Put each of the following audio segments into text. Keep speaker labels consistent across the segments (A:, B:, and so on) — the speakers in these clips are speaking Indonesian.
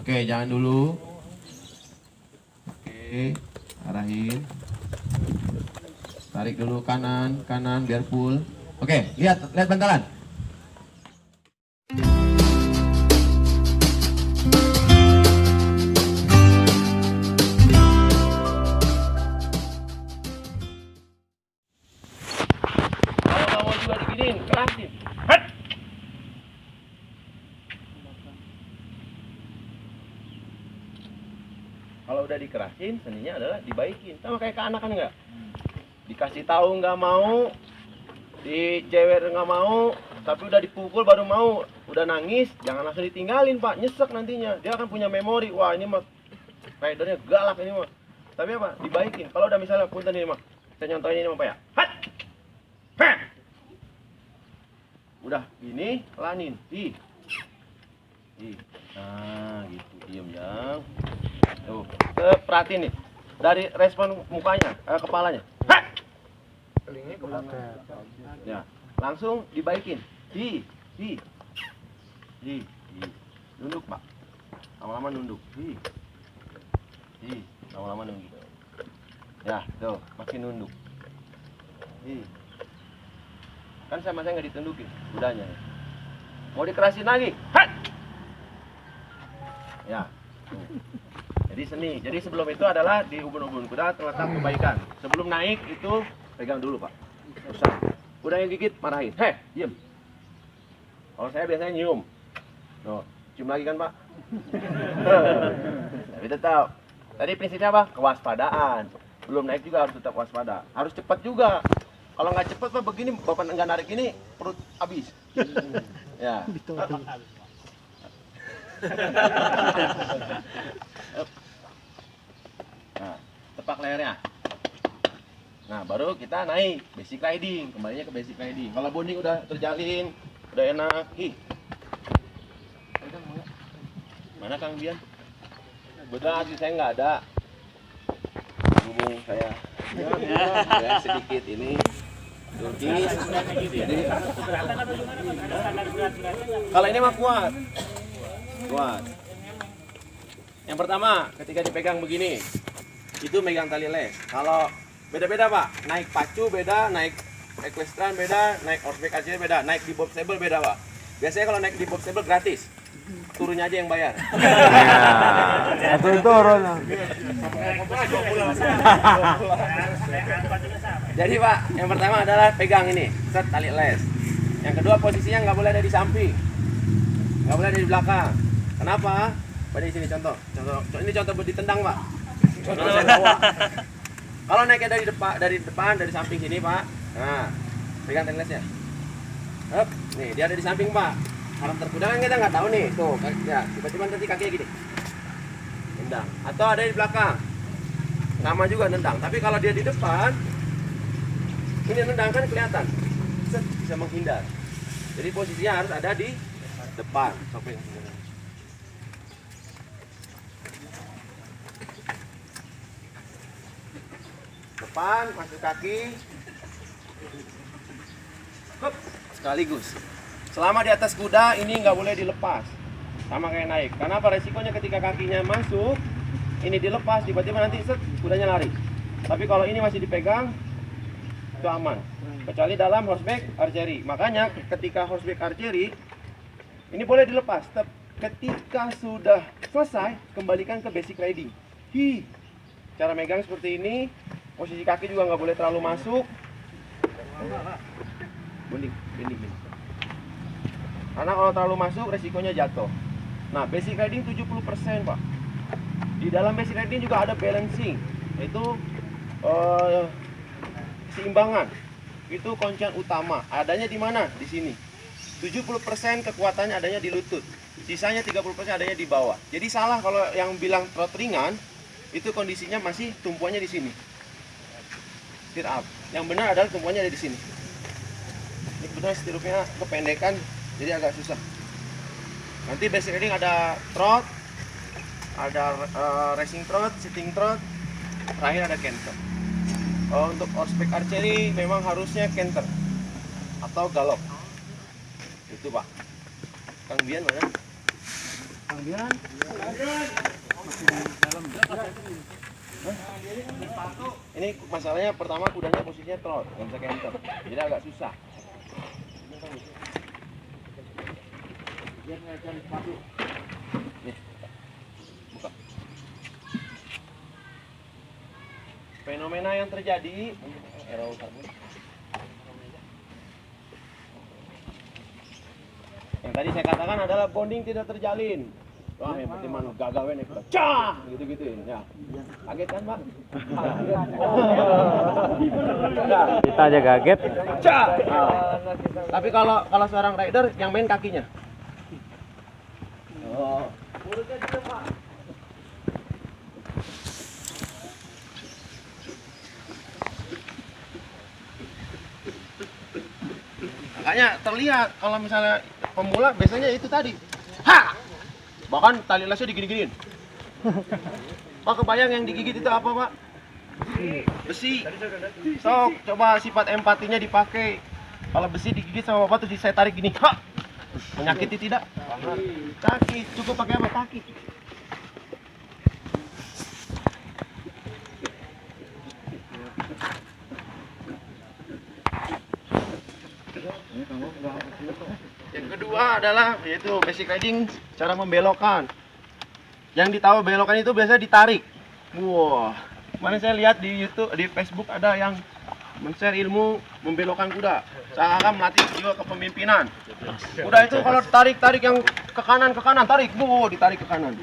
A: Oke, jangan dulu. Oke, arahin. Tarik dulu kanan, kanan biar full. Oke, lihat bantalan. Kalau nggak mau juga diginiin, kerasin. Hat! Kalau udah dikerasin, seninya adalah dibaikin. Sama kayak ke anak kan enggak? Dikasih tahu nggak mau, dicewer nggak mau, tapi udah dipukul baru mau, udah nangis, jangan langsung ditinggalin Pak, nyesek nantinya. Dia akan punya memori, wah ini mah ridernya galak ini mah. Tapi apa? Dibaikin. Kalau udah misalnya punten ini mah, saya nyontohin ini mah Pak ya. Hat! Heh! Udah gini, lanin. Ih. Nah gitu, diem ya. Tuh, perhatiin nih. Dari respon mukanya, kepalanya. Hah!
B: Telinganya ke belakang.
A: Ya, langsung dibaikin. Di. Nunduk, Pak. Lama-lama nunduk. Lama-lama nunduk. Ya, tuh, makin nunduk. Kan sama saya nggak ditundukin, kudanya. Mau dikerasin lagi. Hah! Ya. Tuh. Jadi seni. Jadi sebelum itu adalah di ubun-ubun kuda terletak kebaikan. Sebelum naik itu pegang dulu Pak. Usah. Udah yang gigit marahin. Heh, diem. Kalau saya biasanya nyium. Tuh, cium lagi kan Pak? Tapi tetap. Tadi prinsipnya apa? Kewaspadaan. Belum naik juga harus tetap waspada. Harus cepat juga. Kalau nggak cepat Pak begini, Bapak nggak narik ini perut habis. Ya. Nah, tepak lehernya. Nah, baru kita naik basic riding, kembalinya ke basic riding. Kalau bonding udah terjalin, udah enak. Mana Kang Bian? Betul, saya nggak ada. Hubung saya. Ya, sedikit ini. Turkis. Jadi, kalau ini mah kuat. Kuat. Yang pertama, ketika dipegang begini, itu megang tali les. Kalau beda-beda Pak, naik pacu beda, naik equestrian beda, naik horseback aja beda, naik di bobsleigh beda Pak. Biasanya kalau naik di bobsleigh gratis, turunnya aja yang bayar.
B: Turun.
A: Jadi Pak, yang pertama adalah pegang ini, set tali les. Yang kedua posisinya nggak boleh ada di samping, nggak boleh ada di belakang. Kenapa? Pada di sini contoh, ini contoh buat ditendang Pak. Contoh saya bawa. Kalau naiknya dari depan, dari samping sini Pak. Nah, pegang tali lesnya. Hup, nih dia ada di samping Pak. Karakter kuda kan kita nggak tahu nih, tuh, ya tiba-tiba nanti kakinya gini, nendang. Atau ada di belakang, sama juga nendang. Tapi kalau dia di depan, ini nendang kan kelihatan, set, bisa menghindar. Jadi posisinya harus ada di depan. Depan, masuk kaki, hup, sekaligus. Selama di atas kuda ini nggak boleh dilepas, sama kayak naik. Karena apa resikonya ketika kakinya masuk, ini dilepas, tiba-tiba nanti set, kudanya lari. Tapi kalau ini masih dipegang, itu aman. Kecuali dalam horseback archery. Makanya ketika horseback archery, ini boleh dilepas. Ketika sudah selesai, kembalikan ke basic riding. Cara megang seperti ini. Posisi kaki juga nggak boleh terlalu masuk. Bending. Karena kalau terlalu masuk resikonya jatuh. Nah, basic riding 70% Pak. Di dalam basic riding juga ada balancing, yaitu keseimbangan. Itu kuncian utama. Adanya di mana? Di sini. 70% kekuatannya adanya di lutut. Sisanya 30% adanya di bawah. Jadi salah kalau yang bilang trot ringan, itu kondisinya masih tumpuannya di sini. Stir up. Yang benar adalah tumpuannya ada di sini. Ini kebetulan stirupnya kependekan, jadi agak susah. Nanti basic riding ada trot, ada racing trot, sitting trot, terakhir ada canter. Untuk horseback archery memang harusnya canter atau galop. Itu Pak. Kang Bian mana? Ini masalahnya pertama kudanya posisinya trot, nggak bisa canter, jadi agak susah. Biar nggak cari sepatu. Nih, buka. Fenomena yang terjadi, yang tadi saya katakan adalah bonding tidak terjalin. Wah, yang penting mana gagal nih, cah, gitu-gitu ya. Kaget kan, Pak?
C: Kita aja kaget.
A: Cah. Tapi kalau seorang rider yang main kakinya. Oh, mulutnya di depan. Makanya terlihat kalau misalnya pemula biasanya itu tadi. Ha! Bahkan tali lesnya digini-giniin. Pak, kebayang yang digigit itu apa, Pak? Besi. Sok, coba sifat empatinya dipakai. Kalau besi digigit sama Bapak terus saya tarik gini. Ha! Menyakiti tidak? Kaki, cukup pakai apa? Kaki. Yang kedua adalah yaitu basic riding, cara membelokkan. Yang ditahu belokan itu biasanya ditarik. Wah, kemarin saya lihat di YouTube, di Facebook ada yang men-share ilmu membelokkan kuda. Seakan melatih jiwa kepemimpinan. Kuda itu kalau tarik yang ke kanan, tarik, ditarik ke kanan.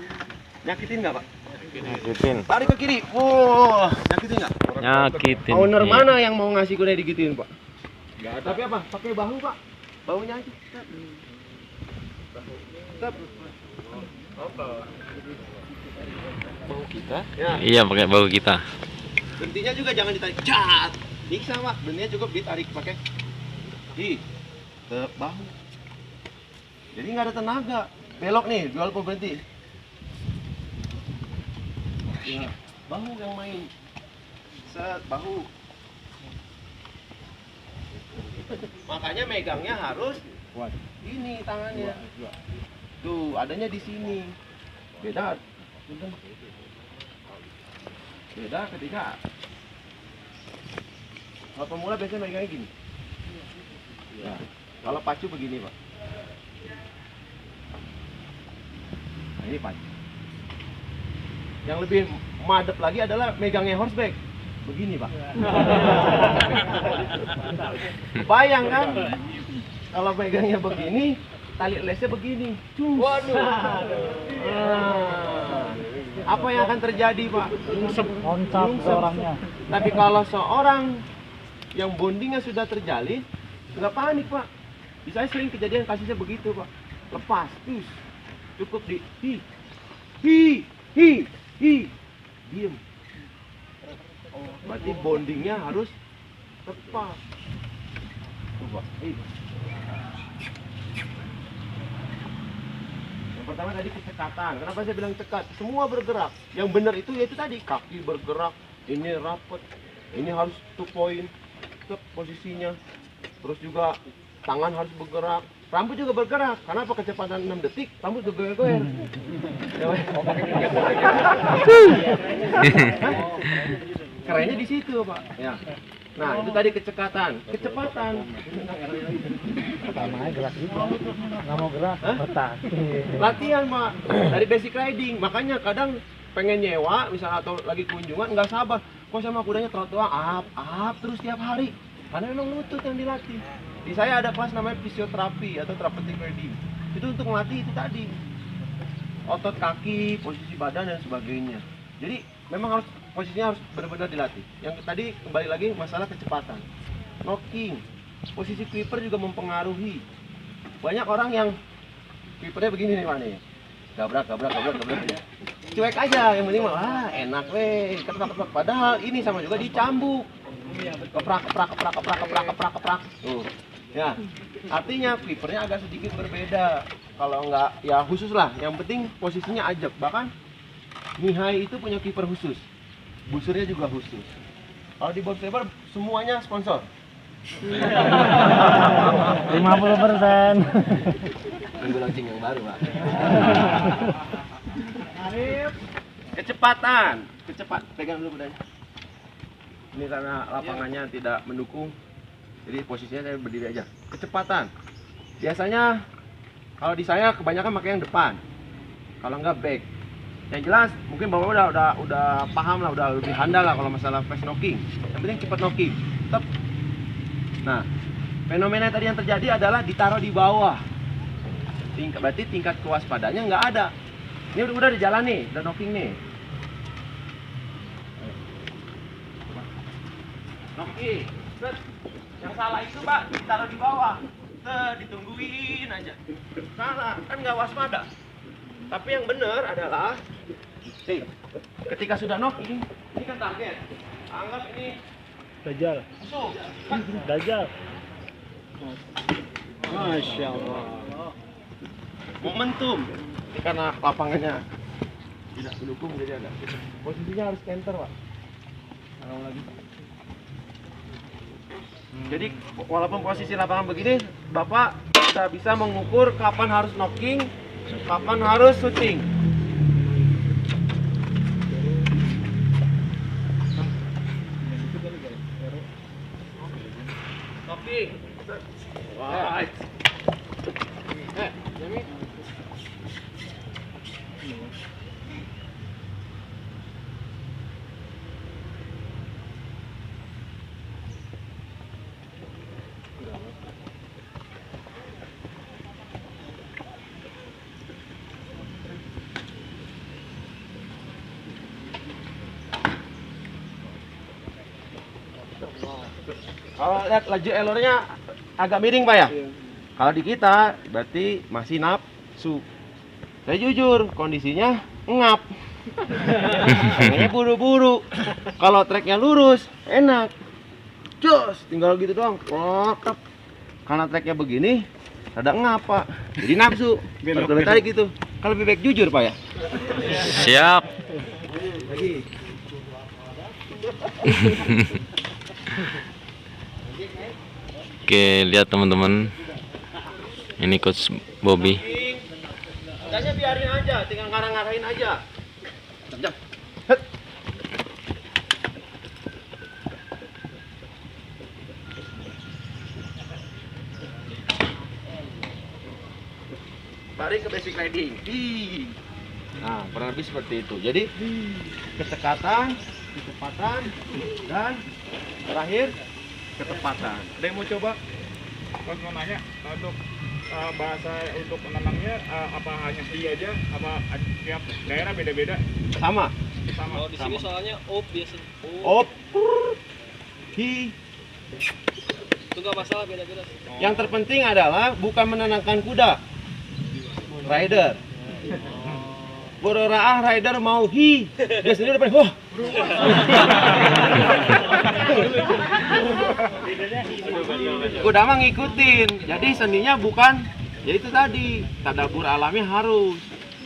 A: Nyakitin nggak, Pak?
C: Nyakitin.
A: Tarik ke kiri, nyakitin nggak?
C: Nyakitin.
A: Owner mana yang mau ngasih kuda digituin, Pak? Nggak ada. Tapi apa? Pakai bahu, Pak. Bahunya aja. Tetap.
C: Bau kita?
A: Ya.
C: Iya, pakai bau kita.
A: Berhentinya juga jangan ditarik. Cat. Bisa, Pak. Berhentinya cukup ditarik pakai ke bahu. Jadi nggak ada tenaga. Belok nih, jual berhenti. Ya, bahu yang main. Set bahu. Makanya megangnya harus ini tangannya. Tuh, adanya di sini. Beda ketika kalau pemula biasanya megangnya gini. Ya. Kalau pacu begini, Pak. Nah, ini pacu. Yang lebih madep lagi adalah megangnya horseback. Begini, Pak. Bayang kan? Kalau megangnya begini, tali lesnya begini. Waduh. Apa yang akan terjadi, Pak? Nyungsep orangnya. Tapi kalau seorang yang bondingnya sudah terjalin, nggak panik, Pak. Bisa sering kejadian kasusnya begitu, Pak. Lepas, terus cukup di diem. Berarti bondingnya harus tepat. Coba. Yang pertama tadi kecekatan. Kenapa saya bilang cekat? Semua bergerak. Yang benar itu yaitu tadi kaki bergerak, ini rapat, ini harus 2 point, tetap posisinya. Terus juga tangan harus bergerak, rambut juga bergerak. Kenapa kecepatan 6 detik, rambut juga goyang. Kerennya di situ, Pak. Ya. Nah, itu tadi kecepatan.
B: Pertamanya gerak gitu. Nggak mau gerak, otak.
A: Latihan, Pak. Dari basic riding. Makanya kadang pengen nyewa, misalnya atau lagi kunjungan, nggak sabar. Kok sama kudanya trot doang, up terus tiap hari. Karena memang lutut yang dilatih. Di saya ada kelas namanya fisioterapi atau therapeutic riding. Itu untuk melatih itu tadi. Otot kaki, posisi badan dan sebagainya. Jadi memang harus posisinya harus benar-benar dilatih. Yang tadi kembali lagi masalah kecepatan. Knocking. Posisi clipper juga mempengaruhi. Banyak orang yang clippernya begini nih, Pak nih. Gabrak. Cuek aja, yang penting mah enak weh, keplak. Padahal ini sama juga dicambuk. Keprak. Tuh. Ya. Artinya clippernya agak sedikit berbeda. Kalau enggak ya khusus lah. Yang penting posisinya ajak. Bahkan Mihai itu punya kiper khusus. Busernya juga khusus. Kalau di Bob Saber semuanya sponsor.
B: 50%.
A: Tunggu launching yang baru, Pak. Kecepatan. Pegang dulu kudanya. Ini karena lapangannya tidak mendukung. Jadi posisinya saya berdiri aja. Kecepatan. Biasanya kalau di saya kebanyakan pakai yang depan. Kalau enggak back. Yang jelas mungkin Bapak udah paham lah, udah lebih handal lah kalau masalah fast knocking. Yang penting cepat knocking. Tep. Nah, fenomena tadi yang terjadi adalah ditaruh di bawah. Berarti tingkat kewaspadaannya nggak ada. Ini udah di jalan nih, udah knocking nih. Knocking. Set. Yang salah itu, Pak, ditaruh di bawah. Ditungguin aja. Salah, kan nggak waspada. Tapi yang benar adalah, ketika sudah knocking, ini kan target. Anggap ini
B: Dajjal.
A: musuh.
B: Dajjal. Masya Allah.
A: Momentum. Ini karena lapangannya tidak mendukung, jadi ada. Posisinya harus counter, Pak. Kalau lagi. Jadi walaupun posisi lapangan begini, Bapak sudah bisa mengukur kapan harus knocking, kapan harus shooting. Knocking. Right. Jami. Kalau lihat laju elornya agak miring, Pak ya?
B: Iya.
A: Kalau di kita berarti masih nafsu. Saya jujur, kondisinya ngap. Pengennya buru-buru. Kalau treknya lurus, enak. Jos, tinggal gitu doang. Protap. Karena treknya begini, rada ngap, Pak. Jadi nafsu. Betul tarik gitu. Kalau lebih baik jujur, Pak ya.
C: Siap.
A: Lagi.
C: Oke, lihat teman-teman. Ini Coach Bobby.
A: Kayaknya biarin aja, tinggal ngarang-ngarahin aja. Jam. Het. Tarik ke basic riding. Nah, kurang lebih seperti itu. Jadi kecepatan, dan terakhir ketepatan.
B: Ada yang mau coba? Pas mau nanya untuk bahasa untuk menenangnya apa hanya hi aja? Apa tiap daerah beda-beda?
A: Sama.
B: Sama.
D: Kalau di sini soalnya op biasa.
A: Op. Hi.
D: Itu nggak masalah, beda-beda.
A: Yang terpenting adalah bukan menenangkan kuda. Rider. Bororaah rider mau hi. Dia sendiri depan. Wah. Kuda mah ngikutin. Jadi seninya bukan, ya itu tadi, tadabbur alami harus.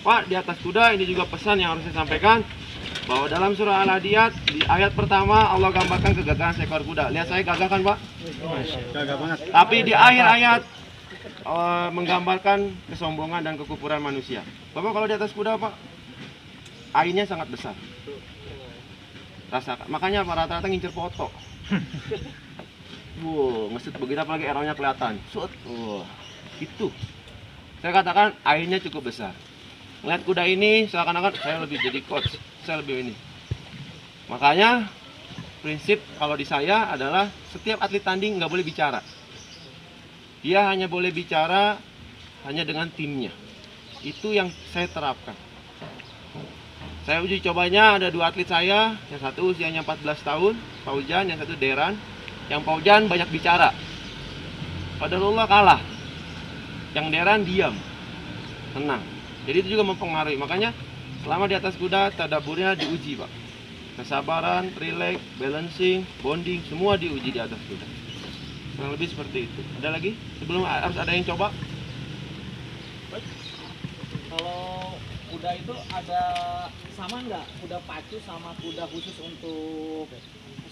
A: Pak, di atas kuda ini juga pesan yang harus saya sampaikan, bahwa dalam surah Al-Adiyat di ayat pertama Allah gambarkan kegagahan seekor kuda. Lihat saya gagah kan, Pak?
B: Gagah banget.
A: Tapi di akhir ayat menggambarkan kesombongan dan kekufuran manusia. Bapak kalau di atas kuda, Pak, ainnya sangat besar. Rasakan. Makanya rata-rata ngincer foto. Wow, ngesut begitu apalagi eranya kelihatan. Sut. Wah, itu. Saya katakan ainnya cukup besar. Ngeliat kuda ini seakan-akan saya lebih jadi coach, saya lebih ini. Makanya prinsip kalau di saya adalah setiap atlet tanding nggak boleh bicara. Dia hanya boleh bicara hanya dengan timnya. Itu yang saya terapkan. Saya uji cobanya ada dua atlet saya, yang satu usianya 14 tahun, Paujan, yang satu Deran. Yang Paujan banyak bicara. Qadarullah kalah. Yang Deran diam, tenang. Jadi itu juga mempengaruhi. Makanya selama di atas kuda tadabburnya diuji, Pak. Kesabaran, relax, balancing, bonding, semua diuji di atas kuda. Kurang lebih seperti itu. Ada lagi? Sebelum harus ada yang coba?
D: Kalau kuda itu ada sama nggak kuda pacu sama kuda khusus untuk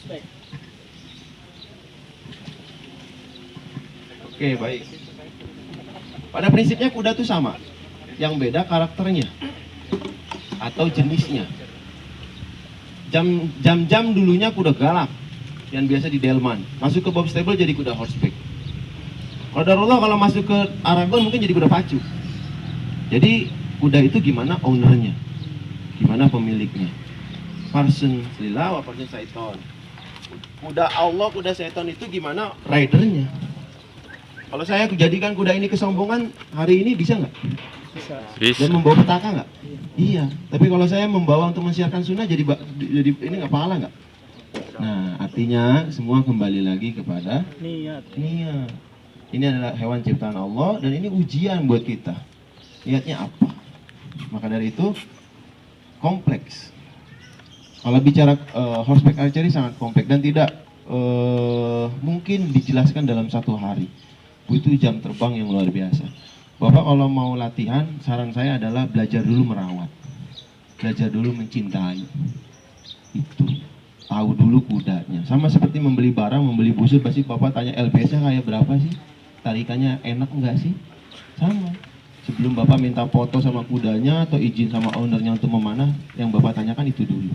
D: spek?
A: Oke, baik. Pada prinsipnya kuda itu sama, yang beda karakternya atau jenisnya. Jam dulunya kuda galak yang biasa di Delman, masuk ke Bob Stable jadi kuda horseback. Qadarullah kalau masuk ke Aragon mungkin jadi kuda pacu. Jadi kuda itu gimana ownernya, gimana pemiliknya. Parson Lillah wa Parson Syaiton. Kuda Allah, kuda Syaiton itu gimana ridernya. Kalau saya jadikan kuda ini kesombongan hari ini bisa nggak?
C: Bisa.
A: Dan membawa petaka nggak? Iya. Tapi kalau saya membawa untuk mensiarkan sunnah jadi ini nggak pahala nggak? Nah, artinya semua kembali lagi kepada
D: Niat.
A: niat. Ini adalah hewan ciptaan Allah dan ini ujian buat kita. Niatnya apa? Maka dari itu kompleks. Kalau bicara horseback archery sangat kompleks dan tidak mungkin dijelaskan dalam satu hari. Butuh jam terbang yang luar biasa. Bapak kalau mau latihan, saran saya adalah belajar dulu merawat, belajar dulu mencintai. Itu tahu dulu kudanya. Sama seperti membeli barang, membeli busur, pasti Bapak tanya LBS-nya kayak berapa sih? Tarikannya enak enggak sih? Sama. Sebelum Bapak minta foto sama kudanya atau izin sama ownernya untuk memanah, yang Bapak tanyakan itu dulu.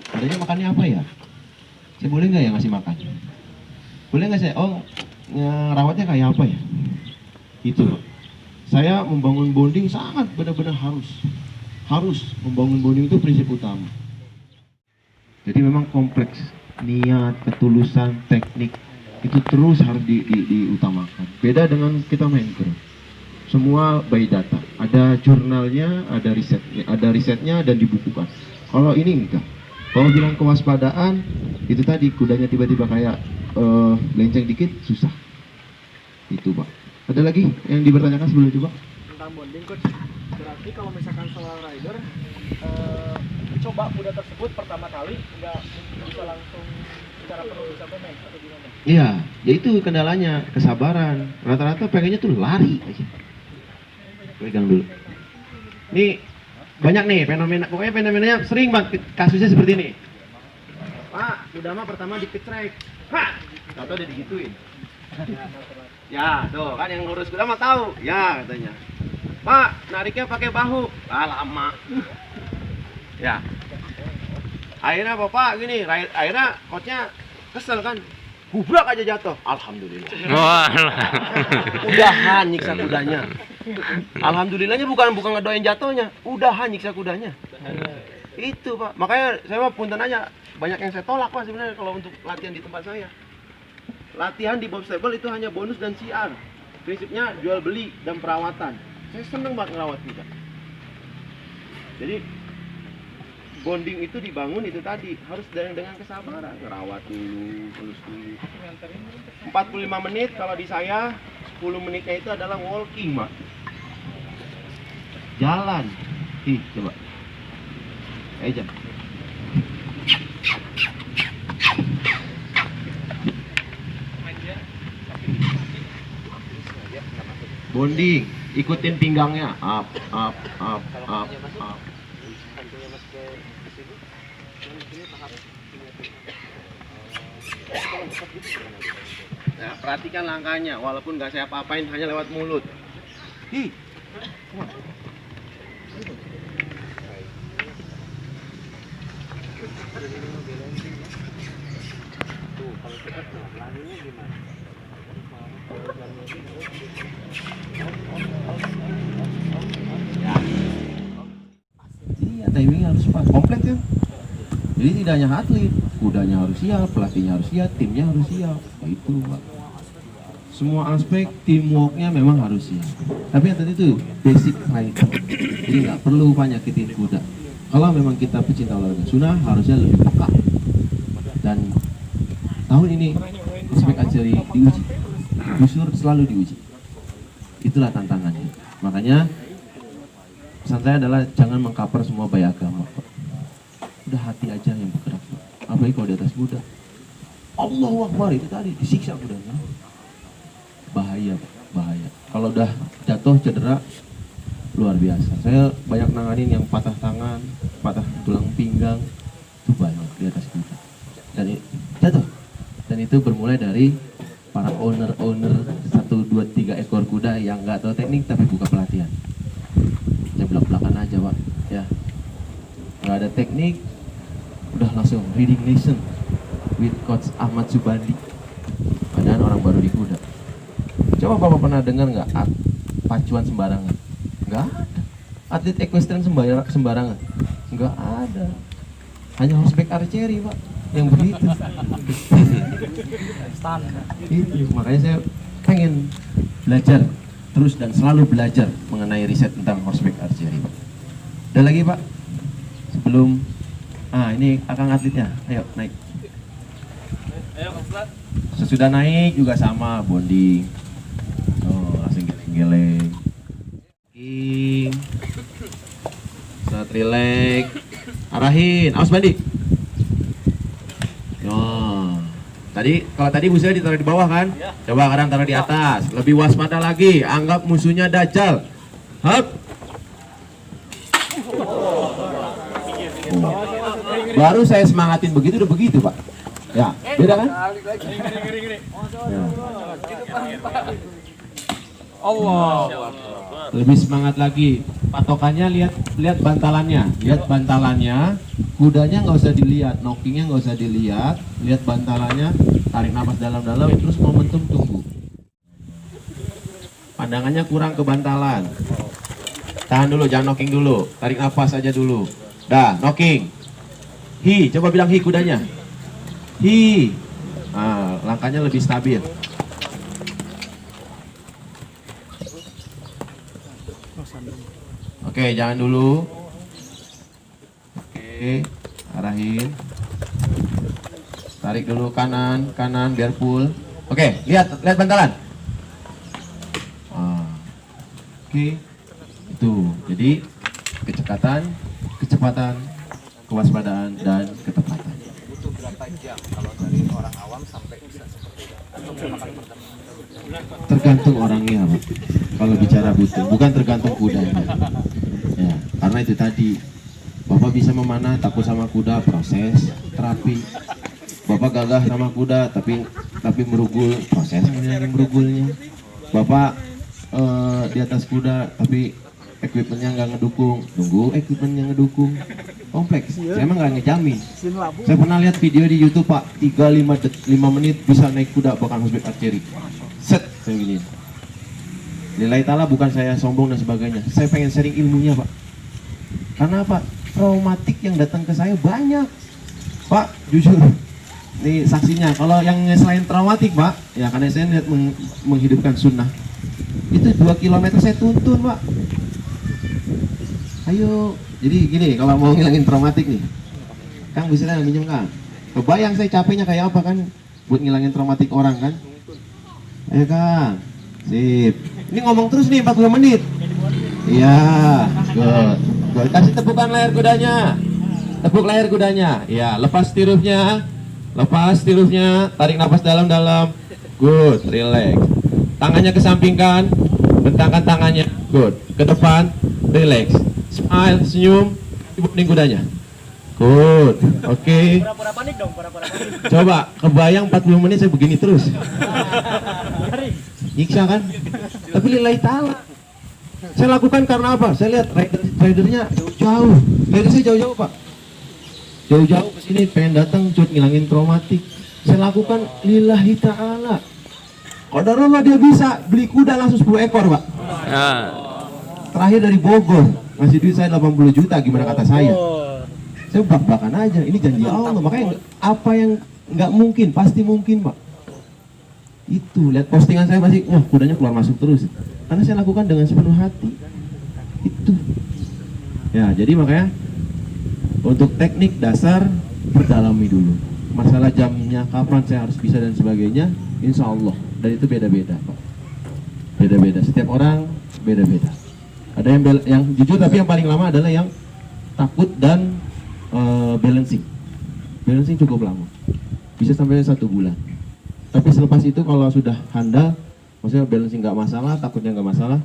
A: Kudanya makannya apa ya? Saya boleh nggak ya ngasih makan? Boleh nggak saya? Oh, rawatnya kayak apa ya? Itu Pak. Saya membangun bonding sangat benar-benar harus membangun bonding itu prinsip utama. Jadi memang kompleks, niat, ketulusan, teknik itu terus harus diutamakan. Beda dengan kita main pro. Semua by data, ada jurnalnya, ada risetnya dan dibukukan. Kalau ini enggak. Kalau bilang kewaspadaan, itu tadi kudanya tiba-tiba kayak lenceng dikit, susah. Itu Pak. Ada lagi yang dipertanyakan sebelum itu Pak?
D: Tentang bonding coach, berarti kalau misalkan soal rider coba kuda tersebut pertama kali nggak bisa langsung secara penuh bisa bermain atau gimana?
A: Iya, ya itu kendalanya, kesabaran. Rata-rata pengennya tuh lari aja. Pegang dulu. Nih banyak nih pokoknya fenomenanya sering banget kasusnya seperti ini. Pak, kuda mah pertama dikecrek. Hah, atau udah digituin. Ya, tuh kan yang ngurus kuda mah tahu. Ya, katanya. Pak, nariknya pakai bahu. Ah, lama. Ya. Akhirnya Bapak gini, akhirnya coachnya kesel kan. Gubrak aja jatuh. Alhamdulillah.
C: Wah.
A: Udahan nyiksa kudanya. Alhamdulillahnya bukan ngedoain jatuhnya, udahan nyiksa kudanya. Itu Pak. Makanya saya mah punten aja, banyak yang saya tolak Pak sebenarnya kalau untuk latihan di tempat saya. Latihan di Bob Stable itu hanya bonus dan siar. Prinsipnya jual beli dan perawatan. Saya seneng banget ngerawat kuda. Jadi bonding itu dibangun itu tadi harus dengan kesabaran, ngerawat dulu, terus dulu. 45 menit kalau di saya, 10 menitnya itu adalah walking, Mak. Jalan. Coba. Ayo, bonding, ikutin pinggangnya, up. Nah, perhatikan langkahnya, walaupun nggak saya apa-apain, hanya lewat mulut. Iya, timing harus pas, kompleks ya. Jadi tidak hanya atlet, kudanya harus siap, pelatihnya harus siap, timnya harus siap. Nah, itu Pak. Semua aspek teamworknya memang harus siap. Tapi yang tadi itu basic fighter. Jadi nggak perlu Pak nyakitin kuda. Kalau memang kita pecinta olahraga sunnah, harusnya lebih peka. Dan tahun ini aspek archery diuji, busur selalu diuji. Itulah tantangannya. Makanya pesan saya adalah jangan mengcover semua bayi agama Pak. Udah hati aja yang bergerak Pak. Apalagi kalau di atas kuda, Allahu Akbar, itu tadi disiksa kudanya. Bahaya Pak, bahaya. Kalau udah jatuh cedera luar biasa. Saya banyak nanganin yang patah tangan, patah tulang pinggang, itu banyak di atas kuda. Dan jatuh. Dan itu bermulai dari para owner 1, 2, 3 ekor kuda yang nggak tahu teknik tapi buka pelatihan. Ya belak-belakan aja Pak, ya. Nggak ada teknik, udah langsung reading lesson with Coach Ahmad Subandi. Padahal orang baru di kuda. Coba Bapak pernah dengar nggak pacuan sembarangan? Nggak ada. Atlet equestrian sembarangan? Nggak ada. Hanya horseback archery Pak yang begitu. Itu makanya saya pengen belajar terus dan selalu belajar mengenai riset tentang horseback archery Pak. Ada lagi Pak? Sebelum ini akang atletnya, ayo naik.
D: Ayo Ustaz.
A: Sesudah naik juga sama bonding. Oh, langsung geleng-geleng. Saat relax. Arahin, awas Bandi. Oh. Kalau tadi musuhnya ditaruh di bawah kan? Coba sekarang taruh di atas. Lebih waspada lagi. Anggap musuhnya Dajjal. Hap. Baru saya semangatin begitu udah begitu Pak. Ya, beda kan? Ya.
D: Allah.
A: Lebih semangat lagi. Patokannya lihat bantalannya, kudanya nggak usah dilihat, knockingnya nggak usah dilihat, lihat bantalannya, tarik nafas dalam-dalam, terus momentum tunggu. Pandangannya kurang ke bantalan. Tahan dulu, jangan knocking dulu, tarik nafas aja dulu. Dah, knocking. Hi, coba bilang hi kudanya. Hi. Nah, langkahnya lebih stabil. Oke, jangan dulu. Oke, arahin. Tarik dulu kanan biar full. Oke, lihat bantalan. Oke, itu. Jadi kecepatan, kewaspadaan dan ketepatan.
D: Butuh berapa jam kalau dari orang awam sampai bisa seperti itu? Atau berapa kali pertama?
A: Tergantung orangnya Pak. Kalau bicara butuh, bukan tergantung kudanya. Ya, karena itu tadi Bapak bisa memanah takut sama kuda, proses terapi. Bapak gagah sama kuda tapi merugul, proses merugulnya. Bapak di atas kuda tapi equipmentnya nggak ngedukung, tunggu equipmentnya ngedukung. Kompleks. Saya emang nggak ngejamin. Saya pernah lihat video di YouTube Pak, 3-5 menit bisa naik kuda bahkan horseback archery. Set, saya gini. Lillahi ta'ala, bukan saya sombong dan sebagainya. Saya pengen sharing ilmunya Pak. Karena apa? Traumatik yang datang ke saya banyak Pak, jujur. Ini saksinya. Kalau yang selain traumatik Pak, ya karena saya lihat menghidupkan sunnah. Itu 2 km saya tuntun Pak. Ayo. Jadi gini, kalau mau ngilangin traumatik nih, Kang bisa kan minjem Kang. Kebayang saya capeknya kayak apa kan buat ngilangin traumatik orang kan. Ayo Kang. Sip. Ini ngomong terus nih 40 menit. Iya. Good. Kasih tepukan leher kudanya. Tepuk leher kudanya. Iya, lepas tirufnya. Tarik nafas dalam-dalam. Good, relax. Tangannya kesampingkan. Bentangkan tangannya. Good. Ke depan. Relax. Smile, senyum. Ibu kudanya. Good. Oke.
D: Pura-pura panik dong, pura-pura panik.
A: Coba kebayang 40 menit saya begini terus. Nyiksa kan? Tapi lillahi ta'ala. Saya lakukan karena apa? Saya lihat ridernya jauh-jauh. Rider saya jauh-jauh Pak. Jauh-jauh ke sini pengen datang cut ngilangin traumatik. Saya lakukan lillahi ta'ala. Qadarullah dia bisa beli kuda langsung 10 ekor Pak. Terakhir dari Bogor ngasih duit saya 80 juta, gimana kata saya? Saya bak-bakan aja, ini janji Allah. Makanya apa yang nggak mungkin pasti mungkin Pak. Itu lihat postingan saya masih, wah kudanya keluar masuk terus. Karena saya lakukan dengan sepenuh hati. Itu. Ya, jadi makanya untuk teknik dasar perdalami dulu. Masalah jamnya kapan saya harus bisa dan sebagainya, insya Allah. Dan itu beda-beda Pak. Beda-beda. Setiap orang beda-beda. Ada yang jujur, tapi yang paling lama adalah yang takut dan balancing. Balancing cukup lama. Bisa sampai 1 bulan. Tapi selepas itu kalau sudah handal, maksudnya balancing nggak masalah, takutnya nggak masalah,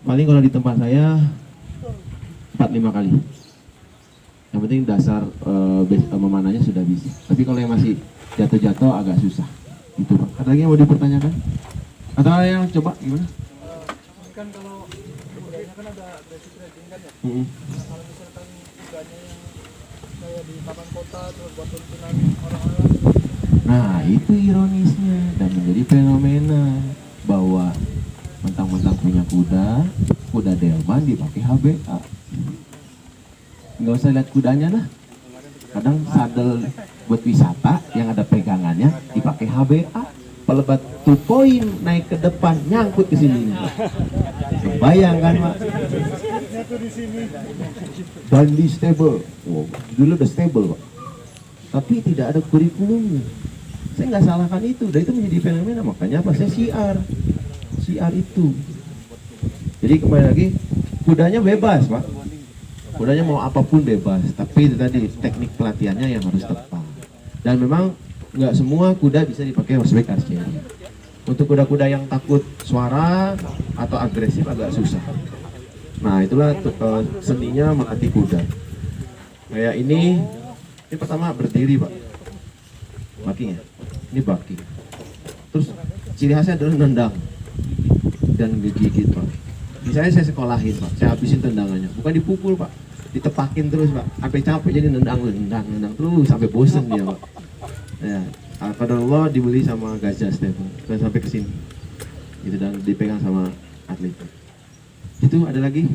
A: paling kalau di tempat saya 4-5 kali. Yang penting dasar memanahnya sudah bisa. Tapi kalau yang masih jatuh-jatuh agak susah. Itu Pak. Ada lagi yang mau dipertanyakan? Atau ada yang coba gimana?
D: Ini kan kalau kudanya kan ada basic riding kan ya.
A: Mm-mm.
D: Nah, kalau misalkan kudanya yang kayak di taman kota terus buat tuntunan orang-orang.
A: Nah itu ironisnya dan menjadi fenomena bahwa mentang-mentang punya kuda delman dipakai HBA. Nggak usah lihat kudanya lah. Kadang sadel buat wisata yang ada pegangannya dipakai HBA. Pelebat 2 point naik ke depan nyangkut ke sini. Bayangkan Pak. Dan di stable. Wow, dulu udah stable Pak. Tapi tidak ada kurikulumnya. Saya nggak salahkan itu, dan itu menjadi fenomena. Makanya apa? Saya siar itu. Jadi kembali lagi, kudanya bebas Pak. Kudanya mau apapun bebas, tapi itu tadi teknik pelatihannya yang harus tepat. Dan memang nggak semua kuda bisa dipakai horseback archery. Untuk kuda-kuda yang takut suara atau agresif agak susah. Nah itulah seninya melatih kuda. Kayak ini pertama berdiri Pak. Bakinya, ini baki. Terus ciri khasnya adalah nendang dan gigit Pak. Misalnya saya sekolahin Pak, saya habisin tendangannya, bukan dipukul Pak, ditepakin terus Pak, sampai capek jadi nendang terus sampai bosen dia Pak. Ya, alhamdulillah dibeli sama Gajah Stephen, sampai ke sini, gitu, dan dipegang sama atlet. Itu ada lagi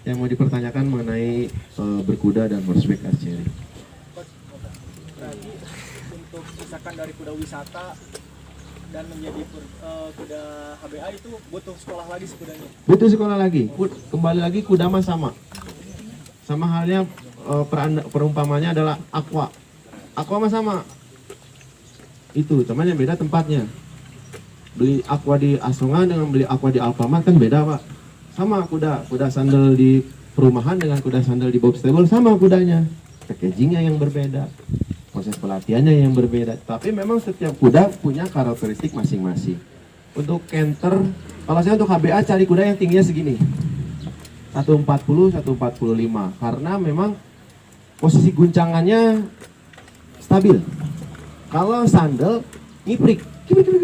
A: yang mau dipertanyakan mengenai berkuda dan horseback archery.
D: Berarti untuk misalkan dari kuda wisata dan menjadi kuda HBA itu butuh sekolah lagi sekudanya.
A: Butuh sekolah lagi. Kembali lagi kuda mah sama halnya perumpamannya adalah aqua mah sama. Itu temannya beda tempatnya. Beli aqua di Asongan dengan beli aqua di Alfamart kan beda Pak. Sama kuda sandal di perumahan dengan kuda sandal di Bob Stable sama kudanya. Packagingnya yang berbeda, proses pelatihannya yang berbeda. Tapi memang setiap kuda punya karakteristik masing-masing. Untuk canter, kalau saya untuk HBA cari kuda yang tingginya segini, 140, 145, karena memang posisi guncangannya stabil. Kalau sandal ngiprik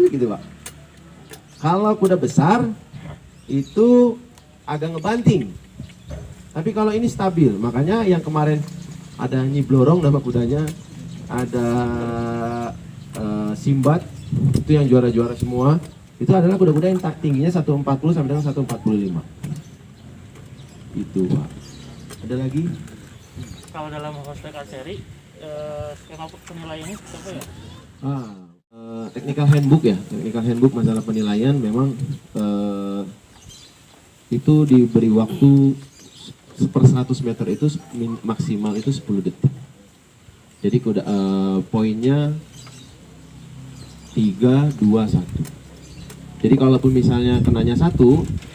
A: gitu Pak. Kalau kuda besar itu agak ngebanting. Tapi kalau ini stabil, makanya yang kemarin ada Nyiblorong nama kudanya, ada Simbat, itu yang juara-juara semua. Itu adalah kuda-kuda yang tingginya 140 sampai dengan 145. Itu Pak. Ada lagi?
E: Kalau dalam horseback archery, skema penilaiannya seperti apa ya?
A: Technical handbook masalah penilaian memang itu diberi waktu per 100 meter itu maksimal itu 10 detik. Jadi kuda poinnya 3, 2, 1. Jadi kalaupun misalnya kenanya 1,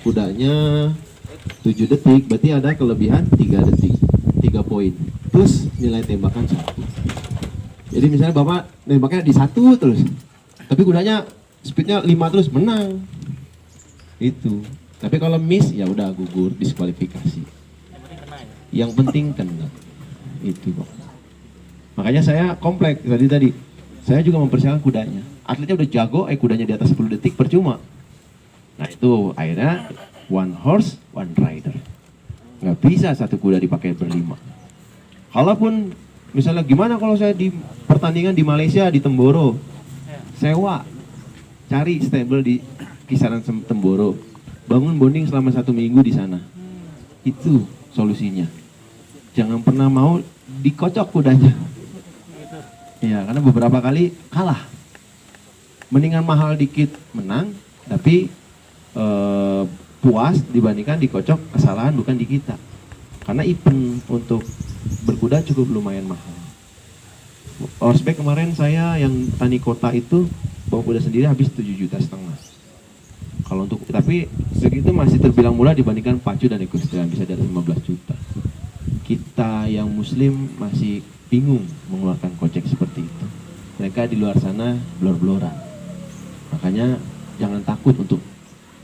A: kudanya 7 detik, berarti ada kelebihan 3 detik, 3 poin. Plus nilai tembakan 1. Jadi misalnya Bapak nembaknya di 1 terus, tapi kudanya speednya 5 terus, menang. Itu. Tapi kalau miss ya udah gugur, diskualifikasi. Yang penting kena. Itu kok. Makanya saya komplek tadi. Saya juga mempersiapkan kudanya. Atletnya udah jago, kudanya di atas 10 detik percuma. Nah itu akhirnya one horse, one rider. Nggak bisa satu kuda dipakai berlima. Kalaupun misalnya gimana kalau saya di pertandingan di Malaysia di Temboro, sewa, cari stable di kisaran Temboro, bangun bonding selama 1 minggu di sana. Itu solusinya. Jangan pernah mau dikocok kudanya. Ya, karena beberapa kali kalah. Mendingan mahal dikit menang, tapi puas dibandingkan dikocok kesalahan bukan di kita. Karena event untuk berkuda cukup lumayan mahal. Horseback kemarin saya yang tani kota itu bawa kuda sendiri habis 7,5 juta. Kalau untuk, tapi segitu masih terbilang murah dibandingkan pacu dan equestrian, bisa di atas 15 juta. Kita yang muslim masih bingung mengeluarkan kocek seperti itu. Mereka di luar sana blor-bloran. Makanya jangan takut untuk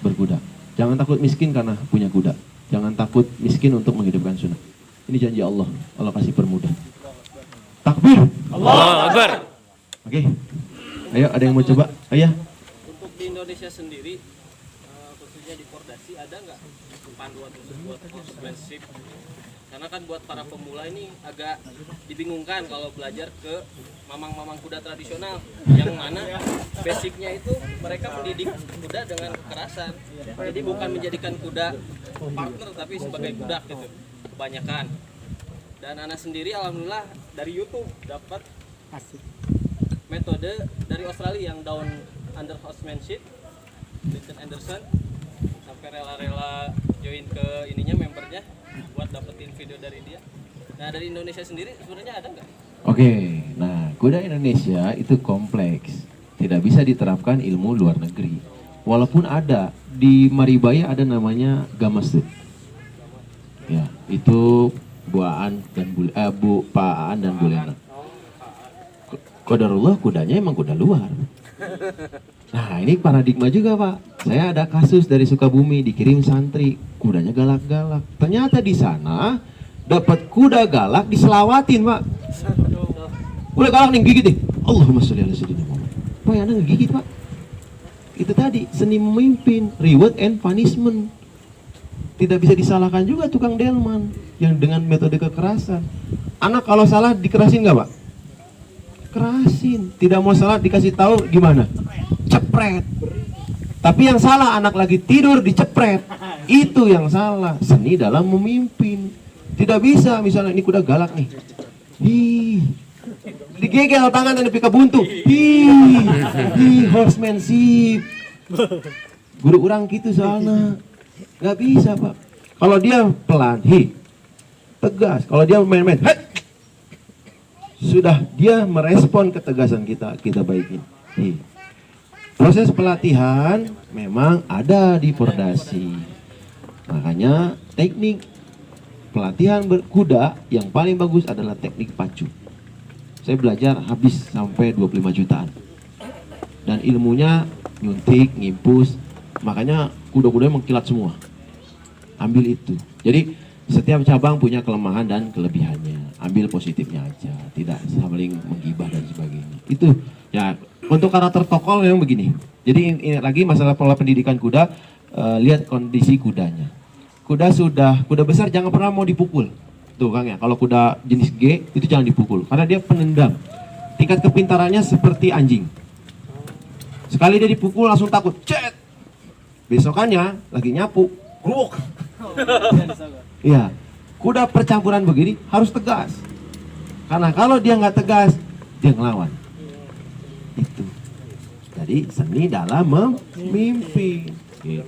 A: berkuda. Jangan takut miskin karena punya kuda. Jangan takut miskin untuk menghidupkan sunnah. Ini janji Allah. Allah kasih permudah. Takbir.
C: Allahu Akbar.
A: Oke. Ayo, ada yang mau coba? Ayah.
E: Untuk di Indonesia
F: Indonesia sendiri, khususnya di Pordasi, ada nggak panduan khusus buat horsemanship? Karena kan buat para pemula ini agak dibingungkan kalau belajar ke mamang-mamang kuda tradisional, yang mana basicnya itu mereka mendidik kuda dengan kekerasan. Jadi bukan menjadikan kuda partner, tapi sebagai budak gitu, kebanyakan. Dan anak sendiri alhamdulillah dari YouTube dapat metode dari Australia yang down under horsemanship, Vincent Anderson, sampai rela-rela join ke ininya, membernya, buat dapetin video dari dia. Nah, dari Indonesia sendiri sebenarnya ada nggak?
G: Oke, nah kuda Indonesia itu kompleks, tidak bisa diterapkan ilmu luar negeri. Walaupun ada di Maribaya ada namanya Gamasut. Ya, itu Bu Aan dan Pak Aan dan Bu Lena. Qadarullah kudanya emang kuda luar. Nah ini paradigma juga Pak. Saya ada kasus dari Sukabumi, dikirim santri, kudanya galak-galak. Ternyata di sana dapat kuda galak diselawatin Pak. Kuda galak nih gigit nih. Allahumma sholli ala sayyidina Muhammad. Pak yang ada ngegigit Pak. Itu tadi seni memimpin, reward and punishment. Tidak bisa disalahkan juga tukang delman yang dengan metode kekerasan. Anak kalau salah dikerasin nggak Pak? Kerasin. Tidak mau salah dikasih tahu gimana? Cepret. Tapi yang salah anak lagi tidur dicepret. Itu yang salah. Seni dalam memimpin. Tidak bisa misalnya ini kuda galak nih. Digegel tangan dan dipika buntu. Horsemanship. Guru orang gitu soalnya. Nggak bisa Pak. Kalau dia pelan, tegas. Kalau dia main-main, sudah dia merespon ketegasan kita baikin. Proses pelatihan memang ada di Pordasi. Makanya teknik pelatihan berkuda yang paling bagus adalah teknik pacu. Saya belajar habis sampai 25 jutaan. Dan ilmunya nyuntik, ngimpus. Makanya kuda-kuda mengkilat semua. Ambil itu. Jadi setiap cabang punya kelemahan dan kelebihannya. Ambil positifnya aja, tidak saling menggibah dan sebagainya. Itu ya untuk karakter tokoh memang begini. Jadi ini lagi masalah pola pendidikan kuda. Lihat kondisi kudanya. Kuda besar jangan pernah mau dipukul. Tuh Kang ya, kalau kuda jenis G itu jangan dipukul karena dia penendam. Tingkat kepintarannya seperti anjing. Sekali dia dipukul langsung takut. Cet. Besokannya lagi nyapu. Gruk. Iya. Kuda percampuran begini harus tegas. Karena kalau dia nggak tegas, dia ngelawan. Itu. Jadi seni dalam memimpin. Gitu.